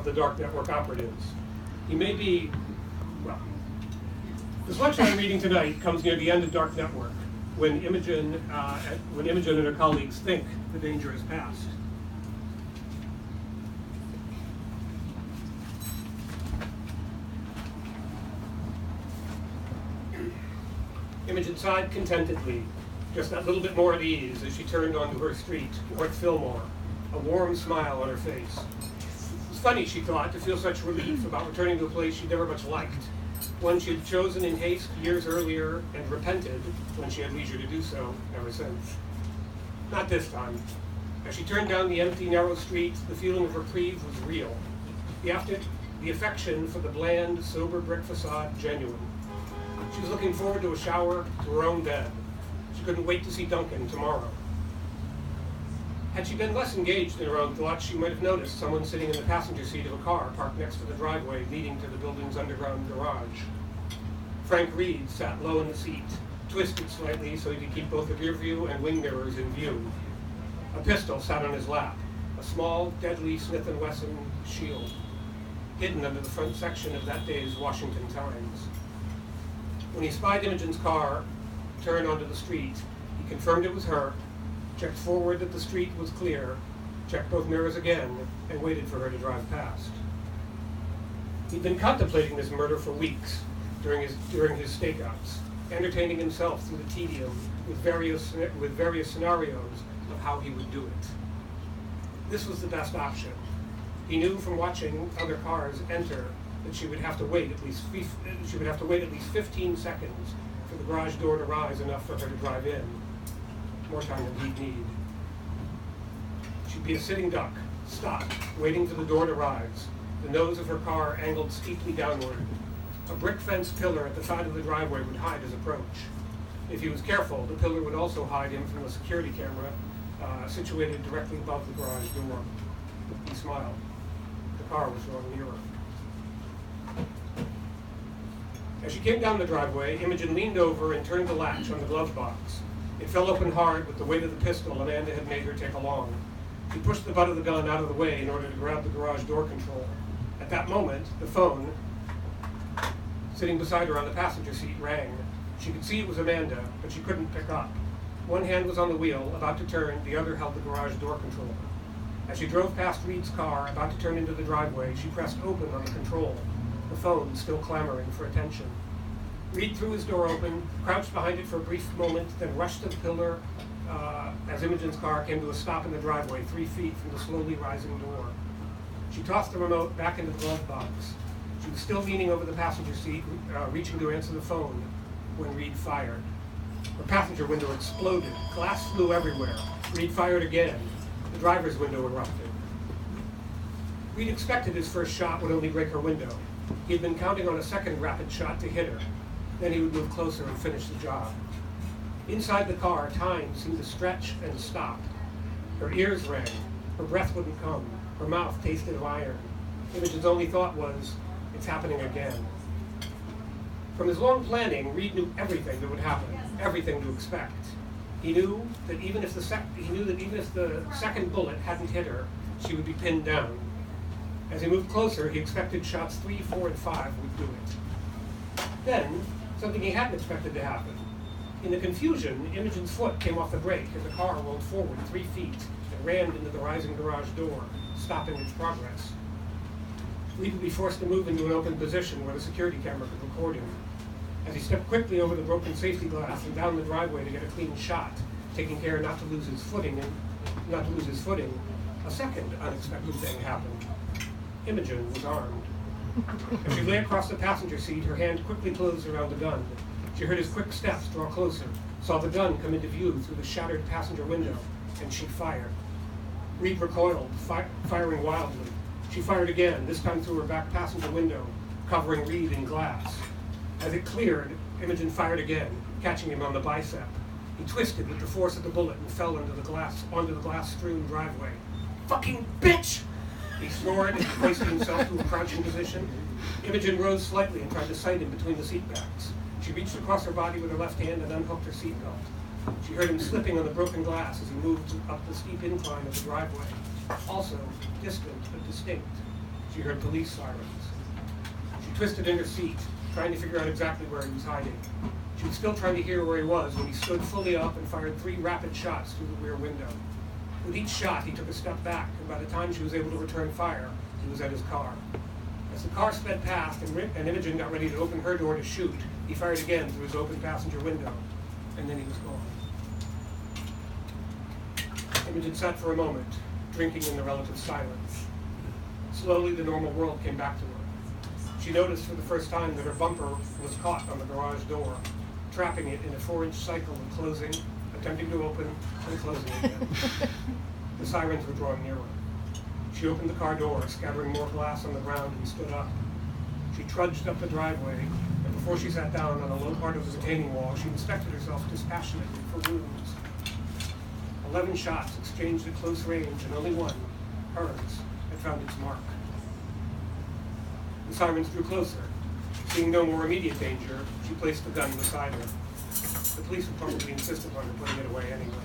of the dark network operatives. He may be, well, the selection I'm reading tonight comes near the end of Dark Network, when Imogen and her colleagues think the danger is past. Imogen sighed contentedly, just that little bit more at ease as she turned onto her street, North Fillmore, a warm smile on her face. It was funny, she thought, to feel such relief about returning to a place she'd never much liked, one she had chosen in haste years earlier and repented when she had leisure to do so ever since. Not this time. As she turned down the empty, narrow street, the feeling of reprieve was real. The affection for the bland, sober brick facade genuine. She was looking forward to a shower, to her own bed. She couldn't wait to see Duncan tomorrow. Had she been less engaged in her own thoughts, she might have noticed someone sitting in the passenger seat of a car parked next to the driveway leading to the building's underground garage. Frank Reed sat low in the seat, twisted slightly so he could keep both the rear view and wing mirrors in view. A pistol sat on his lap, a small, deadly Smith & Wesson shield, hidden under the front section of that day's Washington Times. When he spied Imogen's car turn onto the street, he confirmed it was her, checked forward that the street was clear, checked both mirrors again, and waited for her to drive past. He'd been contemplating this murder for weeks during his stakeouts, entertaining himself through the tedium with various scenarios of how he would do it. This was the best option. He knew from watching other cars enter that she would have to wait at least 15 seconds for the garage door to rise enough for her to drive in. More time than he'd need. She'd be a sitting duck, stopped, waiting for the door to rise, the nose of her car angled steeply downward. A brick fence pillar at the side of the driveway would hide his approach. If he was careful, the pillar would also hide him from the security camera situated directly above the garage door. He smiled. The car was drawing nearer. As she came down the driveway, Imogen leaned over and turned the latch on the glove box. It fell open hard with the weight of the pistol Amanda had made her take along. She pushed the butt of the gun out of the way in order to grab the garage door control. At that moment, the phone, sitting beside her on the passenger seat, rang. She could see it was Amanda, but she couldn't pick up. One hand was on the wheel, about to turn, the other held the garage door control. As she drove past Reed's car, about to turn into the driveway, she pressed open on the control, the phone still clamoring for attention. Reed threw his door open, crouched behind it for a brief moment, then rushed to the pillar as Imogen's car came to a stop in the driveway 3 feet from the slowly rising door. She tossed the remote back into the glove box. She was still leaning over the passenger seat, reaching to answer the phone, when Reed fired. Her passenger window exploded. Glass flew everywhere. Reed fired again. The driver's window erupted. Reed expected his first shot would only break her window. He had been counting on a second rapid shot to hit her. Then he would move closer and finish the job. Inside the car, time seemed to stretch and stop. Her ears rang. Her breath wouldn't come. Her mouth tasted of iron. Imogen's only thought was, it's happening again. From his long planning, Reed knew everything that would happen, everything to expect. He knew that even if the second bullet hadn't hit her, she would be pinned down. As he moved closer, he expected shots 3, 4, and 5 would do it. Then, something he hadn't expected to happen. In the confusion, Imogen's foot came off the brake as the car rolled forward 3 feet and rammed into the rising garage door, stopping its progress. Reed would be forced to move into an open position where the security camera could record him. As he stepped quickly over the broken safety glass and down the driveway to get a clean shot, taking care not to lose his footing, a second unexpected thing happened. Imogen was armed. As she lay across the passenger seat, her hand quickly closed around the gun. She heard his quick steps draw closer, saw the gun come into view through the shattered passenger window, and she fired. Reed recoiled, firing wildly. She fired again, this time through her back passenger window, covering Reed in glass. As it cleared, Imogen fired again, catching him on the bicep. He twisted with the force of the bullet and fell onto the glass-strewn driveway. "Fucking bitch!" He snored and hoisted himself to a crouching position. Imogen rose slightly and tried to sight him between the seat backs. She reached across her body with her left hand and unhooked her seatbelt. She heard him slipping on the broken glass as he moved up the steep incline of the driveway. Also, distant but distinct. she heard police sirens. She twisted in her seat, trying to figure out exactly where he was hiding. She was still trying to hear where he was when he stood fully up and fired 3 rapid shots through the rear window. With each shot, he took a step back, and by the time she was able to return fire, he was at his car. As the car sped past and Imogen got ready to open her door to shoot, he fired again through his open passenger window, and then he was gone. Imogen sat for a moment, drinking in the relative silence. Slowly, the normal world came back to her. She noticed for the first time that her bumper was caught on the garage door, trapping it in a 4-inch cycle of closing, attempting to open, and closing again. The sirens were drawing nearer. She opened the car door, scattering more glass on the ground, and stood up. She trudged up the driveway, and before she sat down on a low part of the retaining wall, she inspected herself dispassionately for wounds. 11 shots exchanged at close range, and only one, hers, had found its mark. The sirens drew closer. Seeing no more immediate danger, she placed the gun beside her. The police would probably insist upon her putting it away anyway.